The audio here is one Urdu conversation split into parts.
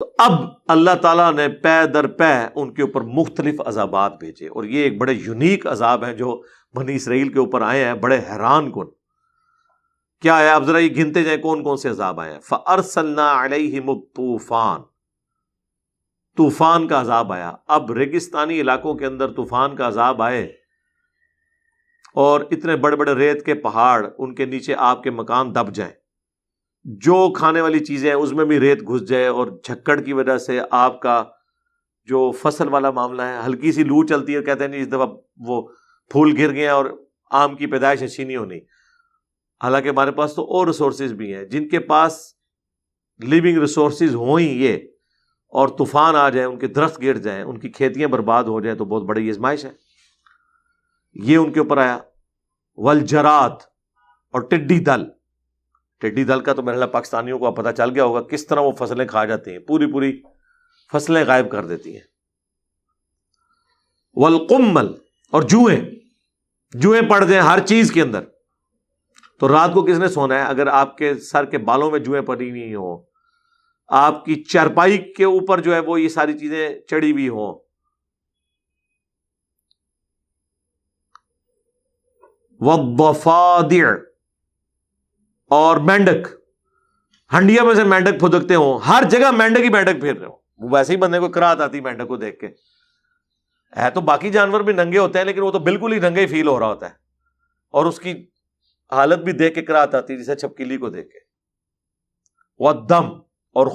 تو اب اللہ تعالیٰ نے پے در پے ان کے اوپر مختلف عذابات بھیجے، اور یہ ایک بڑے یونیک عذاب ہیں جو بنی اسرائیل کے اوپر آئے ہیں، بڑے حیران کن۔ کیا ہے؟ آپ ذرا یہ گنتے جائیں کون کون سے عذاب آئے ہیں۔ فَأَرْسَلْنَا عَلَيْهِمُ الطُّوفَانَ، طوفان کا عذاب آیا۔ اب ریگستانی علاقوں کے اندر طوفان کا عذاب آئے اور اتنے بڑے بڑے ریت کے پہاڑ، ان کے نیچے آپ کے مکان دب جائیں، جو کھانے والی چیزیں ہیں اس میں بھی ریت گھس جائے، اور جھکڑ کی وجہ سے آپ کا جو فصل والا معاملہ ہے، ہلکی سی لو چلتی ہے، کہتے ہیں نہیں اس دفعہ وہ پھول گر گئے اور آم کی پیدائش اچھی نہیں ہونی۔ حالانکہ ہمارے پاس تو اور ریسورسز بھی ہیں، جن کے پاس لیونگ ریسورسز ہوں ہی یہ، اور طوفان آ جائیں، ان کے درخت گر جائیں، ان کی کھیتیاں برباد ہو جائیں، تو بہت بڑی آزمائش ہے۔ یہ ان کے اوپر آیا۔ والجراد، اور ٹڈی دل۔ ٹڈی دل کا تو میرے خیال پاکستانیوں کو پتہ چل گیا ہوگا کس طرح وہ فصلیں کھا جاتی ہیں، پوری پوری فصلیں غائب کر دیتی ہیں۔ والقمل، اور جوئیں پڑ جائیں ہر چیز کے اندر، تو رات کو کس نے سونا ہے؟ اگر آپ کے سر کے بالوں میں جوئیں پڑی ہوئی ہوں، آپ کی چارپائی کے اوپر جو ہے وہ یہ ساری چیزیں چڑھی ہوئی ہوں، والضفادع، اور مینڈک، ہنڈیا میں سے مینڈک پھدکتے ہوں، ہر جگہ مینڈک ہی مینڈک پھر رہے ہوں۔ وہ ویسے ہی بندے کو کراہت آتی مینڈک کو دیکھ کے، ہے تو باقی جانور بھی ننگے ہوتے ہیں لیکن وہ تو بالکل ہی ننگے فیل ہو رہا ہوتا ہے، اور اس کی حالت بھی دیکھ کے کراہت آتی جیسے چھپکلی کو دیکھ کے۔ والدم، اور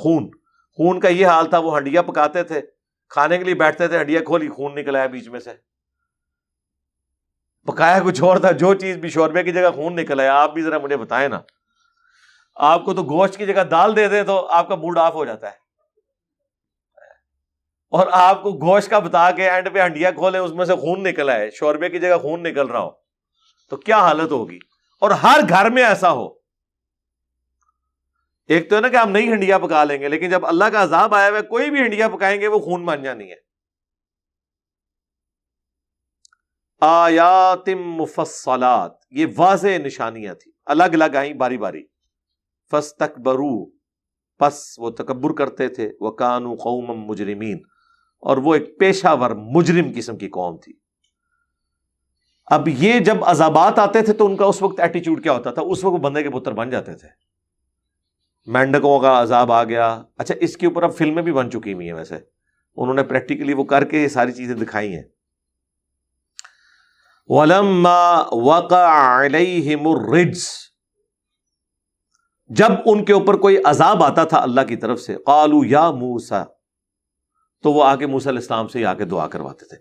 خون کا یہ حال تھا، وہ ہنڈیا پکاتے تھے، کھانے کے لیے بیٹھتے تھے، ہنڈیا کھولی، خون نکل آیا بیچ میں سے، پکایا کچھ اور تھا، جو چیز بھی شوربے کی جگہ خون نکل آیا۔ آپ بھی ذرا مجھے بتائیں نا، آپ کو تو گوشت کی جگہ دال دے دے تو آپ کا موڈ آف ہو جاتا ہے، اور آپ کو گوشت کا بتا کے اینڈ پہ ہنڈیا کھولے، اس میں سے خون نکل آئے، شوربے کی جگہ خون نکل رہا ہو، تو کیا حالت ہوگی؟ اور ہر گھر میں ایسا ہو۔ ایک تو ہے نا کہ ہم نہیں ہنڈیا پکا لیں گے، لیکن جب اللہ کا عذاب آیا ہوا ہے، کوئی بھی ہنڈیا پکائیں گے وہ خون بن جانی ہے۔ آیات مفصلات، یہ واضح نشانیاں تھیں، الگ الگ آئیں باری باری۔ فاستکبروا، پس وہ تکبر کرتے تھے، وکانوا قوما مجرمین، اور وہ ایک پیشہ ور مجرم قسم کی قوم تھی۔ اب یہ جب عذابات آتے تھے تو ان کا اس وقت ایٹیچیوڈ کیا ہوتا تھا؟ اس وقت بندے کے پتر بن جاتے تھے۔ مینڈکوں کا عذاب آ گیا، اچھا اس کے اوپر اب فلمیں بھی بن چکی ہوئی ہیں، ویسے انہوں نے پریکٹیکلی وہ کر کے یہ ساری چیزیں دکھائی ہیں۔ وَلَمَّا وَقَعَ عَلَيْهِمُ الرِّجْزُ، جب ان کے اوپر کوئی عذاب آتا تھا اللہ کی طرف سے، قالوا یا موسیٰ، تو وہ آ کے موسیٰ علیہ السلام سے آ کے دعا کرواتے تھے۔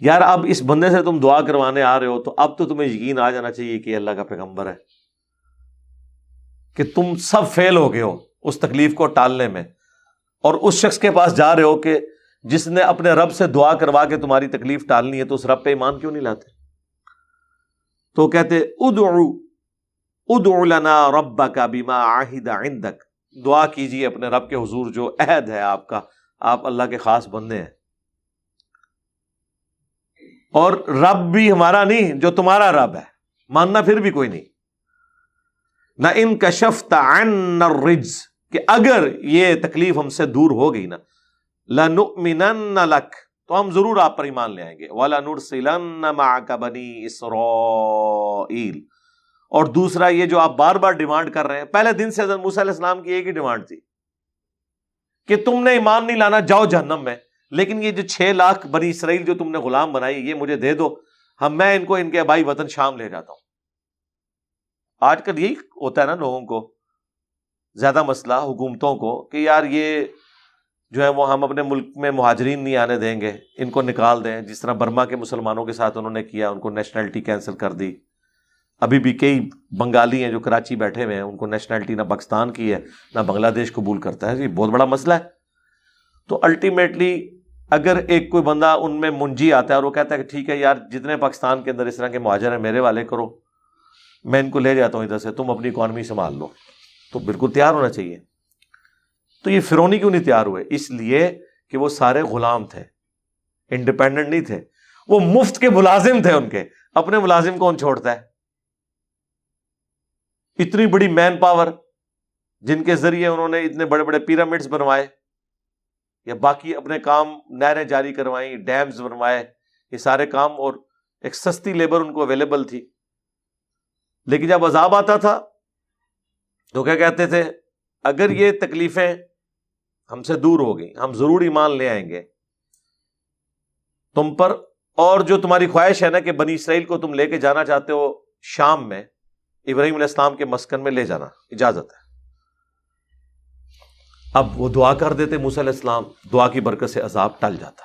یار اب اس بندے سے تم دعا کروانے آ رہے ہو تو اب تو تمہیں یقین آ جانا چاہیے کہ اللہ کا پیغمبر ہے، کہ تم سب فیل ہو گئے ہو اس تکلیف کو ٹالنے میں، اور اس شخص کے پاس جا رہے ہو کہ جس نے اپنے رب سے دعا کروا کے تمہاری تکلیف ٹالنی ہے، تو اس رب پہ ایمان کیوں نہیں لاتے؟ تو کہتے ادعو لنا ربک بما عہد عندک، دعا کیجیے اپنے رب کے حضور، جو عہد ہے آپ کا، آپ اللہ کے خاص بندے ہیں، اور رب بھی ہمارا نہیں، جو تمہارا رب ہے، ماننا پھر بھی کوئی نہیں۔ نہ ان کشفت عنا الرجز، کہ اگر یہ تکلیف ہم سے دور ہو گئی نا، لنؤمنن لک، تو ہم ضرور آپ پر ایمان لے آئیں گے، وَلَنُرْسِلَنَّ مَعَكَ بَنِي إِسْرَائِيلَ، اور دوسرا یہ جو آپ بار بار ڈیمانڈ کر رہے ہیں، پہلے دن سے حضرت موسیٰ علیہ السلام کی ایک ہی ڈیمانڈ تھی کہ تم نے ایمان نہیں لانا، جاؤ جہنم میں، لیکن یہ جو 6 لاکھ بنی اسرائیل جو تم نے غلام بنائی، یہ مجھے دے دو، میں ان کو ان کے آبائی وطن شام لے جاتا ہوں۔ آج کل یہی ہوتا ہے نا لوگوں کو، زیادہ مسئلہ حکومتوں کو، کہ یار یہ جو ہے وہ ہم اپنے ملک میں مہاجرین نہیں آنے دیں گے، ان کو نکال دیں، جس طرح برما کے مسلمانوں کے ساتھ انہوں نے کیا، ان کو نیشنلٹی کینسل کر دی۔ ابھی بھی کئی بنگالی ہیں جو کراچی بیٹھے ہوئے ہیں، ان کو نیشنلٹی نہ پاکستان کی ہے نہ بنگلہ دیش قبول کرتا ہے، یہ بہت بڑا مسئلہ ہے۔ تو الٹیمیٹلی اگر ایک کوئی بندہ ان میں منجی آتا ہے اور وہ کہتا ہے کہ ٹھیک ہے یار، جتنے پاکستان کے اندر اس طرح کے مہاجر ہیں میرے والے کرو، میں ان کو لے جاتا ہوں ادھر سے، تم اپنی اکانومی سنبھال لو، تو بالکل تیار ہونا چاہیے۔ تو یہ فرعونی کیوں نہیں تیار ہوئے؟ اس لیے کہ وہ سارے غلام تھے، انڈیپینڈنٹ نہیں تھے، وہ مفت کے ملازم تھے، ان کے اپنے ملازم کون چھوڑتا ہے؟ اتنی بڑی مین پاور جن کے ذریعے انہوں نے اتنے بڑے بڑے پیرامڈز بنوائے، یا باقی اپنے کام نہریں جاری کروائیں، ڈیمز بنوائے، یہ سارے کام، اور ایک سستی لیبر ان کو اویلیبل تھی. لیکن جب عذاب آتا تھا تو کیا کہتے تھے؟ اگر یہ تکلیفیں ہم سے دور ہو گئیں، ہم ضرور ایمان لے آئیں گے تم پر، اور جو تمہاری خواہش ہے نا کہ بنی اسرائیل کو تم لے کے جانا چاہتے ہو شام میں، ابراہیم علیہ السلام کے مسکن میں لے جانا، اجازت ہے. اب وہ دعا کر دیتے موسیٰ علیہ السلام، دعا کی برکت سے عذاب ٹل جاتا.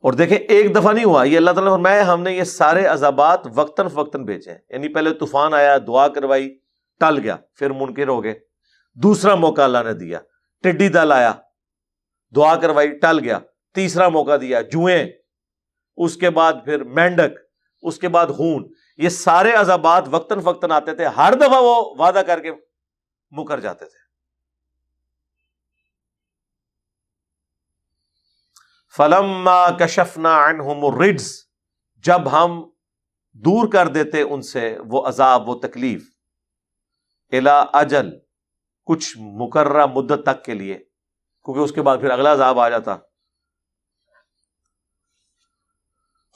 اور دیکھیں ایک دفعہ نہیں ہوا یہ، اللہ تعالیٰ نے فرمایا ہم نے یہ سارے عذابات وقتاً فوقتاً بھیجے ہیں. یعنی پہلے طوفان آیا، دعا کروائی، ٹل گیا، پھر منکر ہو گئے. دوسرا موقع اللہ نے دیا، ٹڈی دل آیا، دعا کروائی، ٹل گیا. تیسرا موقع دیا، جوئیں، اس کے بعد پھر مینڈک، اس کے بعد خون. یہ سارے عذابات وقتاً فوقتاً آتے تھے، ہر دفعہ وہ وعدہ کر کے مکر جاتے تھے. فَلَمَّا كَشَفْنَا عَنْهُمُ الرِّجْزَ، جب ہم دور کر دیتے ان سے وہ عذاب، وہ تکلیف، إِلَىٰ أَجَلٍ، کچھ مقررہ مدت تک کے لیے، کیونکہ اس کے بعد پھر اگلا عذاب آ جاتا.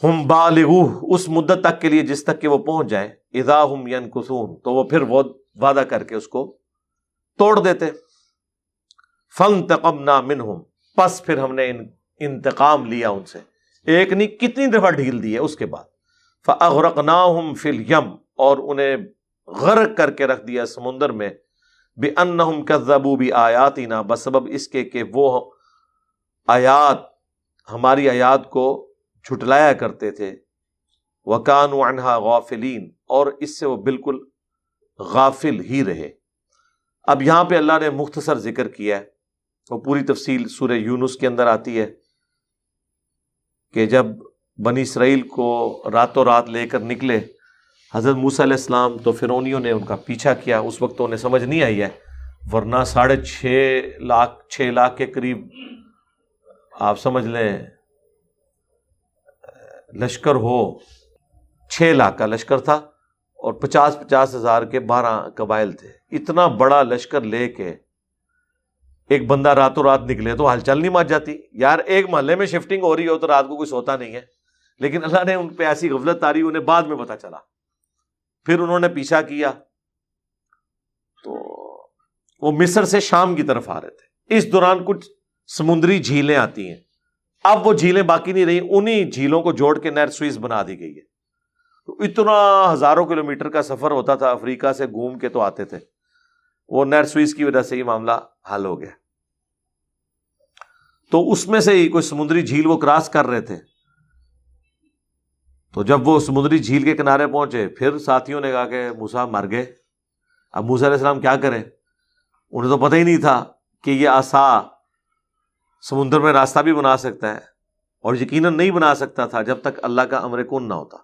ہم بالغوہ، اس مدت تک کے لیے جس تک کہ وہ پہنچ جائیں، اذا ہم ینکثون، تو وہ پھر وہ وعدہ کر کے اس کو توڑ دیتے. فانتقمنا منہم، پس پھر ہم نے انتقام لیا ان سے. ایک نہیں کتنی دفعہ ڈھیل دی ہے اس کے بعد. فاغرقناہم فی الیم، اور انہیں غرق کر کے رکھ دیا سمندر میں. بانہم کذبوا بآیاتنا، بسبب اس کے کہ وہ آیات، ہماری آیات کو جھٹلایا کرتے تھے. وَكَانُوا عَنْهَا غَافِلِينَ، اور اس سے وہ بالکل غافل ہی رہے. اب یہاں پہ اللہ نے مختصر ذکر کیا ہے، وہ پوری تفصیل سورہ یونس کے اندر آتی ہے کہ جب بنی اسرائیل کو راتوں رات لے کر نکلے حضرت موسیٰ علیہ السلام، تو فرعونیوں نے ان کا پیچھا کیا. اس وقت تو انہیں سمجھ نہیں آئی ہے، ورنہ 6.5 لاکھ کے قریب آپ سمجھ لیں لشکر ہو، 6 لاکھ کا لشکر تھا، اور 50 ہزار کے 12 قبائل تھے. اتنا بڑا لشکر لے کے ایک بندہ راتوں رات نکلے تو ہلچل نہیں مچ جاتی یار. ایک محلے میں شفٹنگ ہو رہی ہو تو رات کو کوئی سوتا نہیں ہے. لیکن اللہ نے ان پہ ایسی غفلت تاری، انہیں بعد میں پتہ چلا. پھر انہوں نے پیچھا کیا تو وہ مصر سے شام کی طرف آ رہے تھے. اس دوران کچھ سمندری جھیلیں آتی ہیں. اب وہ جھیلیں باقی نہیں رہی، انہی جھیلوں کو جوڑ کے نہر سوئز بنا دی گئی ہے. تو اتنا ہزاروں کلومیٹر کا سفر ہوتا تھا، افریقہ سے گھوم کے تو آتے تھے. وہ نہر سوئز کی وجہ سے یہ معاملہ حل ہو گیا. تو اس میں سے ہی کوئی سمندری جھیل وہ کراس کر رہے تھے. تو جب وہ سمندری جھیل کے کنارے پہنچے، پھر ساتھیوں نے کہا کہ موسیٰ مر گئے. اب موسیٰ علیہ السلام کیا کریں؟ انہیں تو پتہ ہی نہیں تھا کہ یہ عصا سمندر میں راستہ بھی بنا سکتا ہے، اور یقیناً نہیں بنا سکتا تھا جب تک اللہ کا امر کن نہ ہوتا.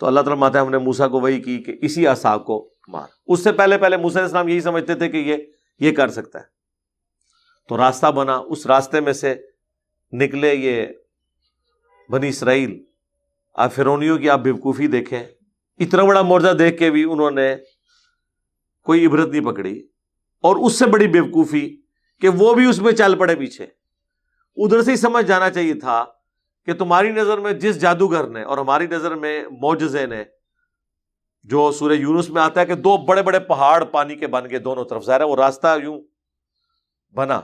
تو اللہ تعالیٰ ماتا ہم نے موسیٰ کو وحی کی کہ اسی عصا کو مار. اس سے پہلے موسیٰ علیہ السلام یہی سمجھتے تھے کہ یہ کر سکتا ہے. تو راستہ بنا، اس راستے میں سے نکلے یہ بنی اسرائیل. آپ فرعونیوں کی آپ بیوقوفی دیکھیں، اتنا بڑا معجزہ دیکھ کے بھی انہوں نے کوئی عبرت نہیں پکڑی. اور اس سے بڑی بیوقوفی کہ وہ بھی اس میں چل پڑے پیچھے. ادھر سے ہی سمجھ جانا چاہیے تھا کہ تمہاری نظر میں جس جادوگر نے اور ہماری نظر میں معجزے نے، جو سورہ یونس میں آتا ہے کہ 2 بڑے بڑے پہاڑ پانی کے بن گئے دونوں طرف، ظاہر ہے وہ راستہ یوں بنا،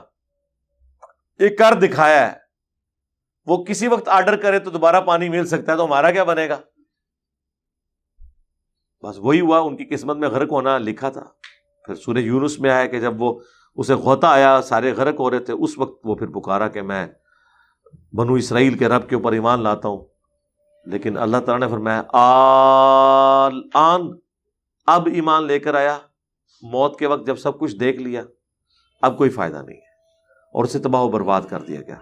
ایک کر دکھایا ہے. وہ کسی وقت آرڈر کرے تو دوبارہ پانی مل سکتا ہے، تو ہمارا کیا بنے گا؟ بس وہی ہوا، ان کی قسمت میں غرق ہونا لکھا تھا. پھر سورہ یونس میں آیا کہ جب وہ اسے غوطہ آیا، سارے غرق ہو رہے تھے، اس وقت وہ پھر پکارا کہ میں بنو اسرائیل کے رب کے اوپر ایمان لاتا ہوں. لیکن اللہ تعالیٰ نے فرمایا آن، اب ایمان لے کر آیا، موت کے وقت جب سب کچھ دیکھ لیا اب کوئی فائدہ نہیں ہے، اور اسے تباہ و برباد کر دیا گیا.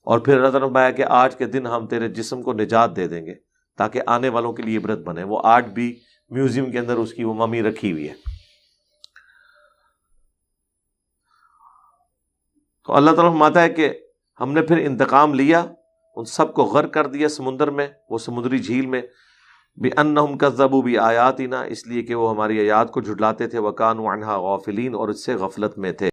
اور پھر اللہ تعالیٰ نے فرمایا کہ آج کے دن ہم تیرے جسم کو نجات دے دیں گے تاکہ آنے والوں کے لیے عبرت بنے. وہ آج بھی میوزیم کے اندر اس کی وہ ممی رکھی ہوئی ہے. تو اللہ تعالیٰ فرماتا ہے کہ ہم نے پھر انتقام لیا، ان سب کو غرق کر دیا سمندر میں، وہ سمندری جھیل میں. بِأَنَّهُمْ كَذَّبُوا بِآيَاتِنَا، اس لیے کہ وہ ہماری آیات کو جھٹلاتے تھے. وَكَانُوا عَنْهَا غَافِلِينَ، اور اس سے غفلت میں تھے.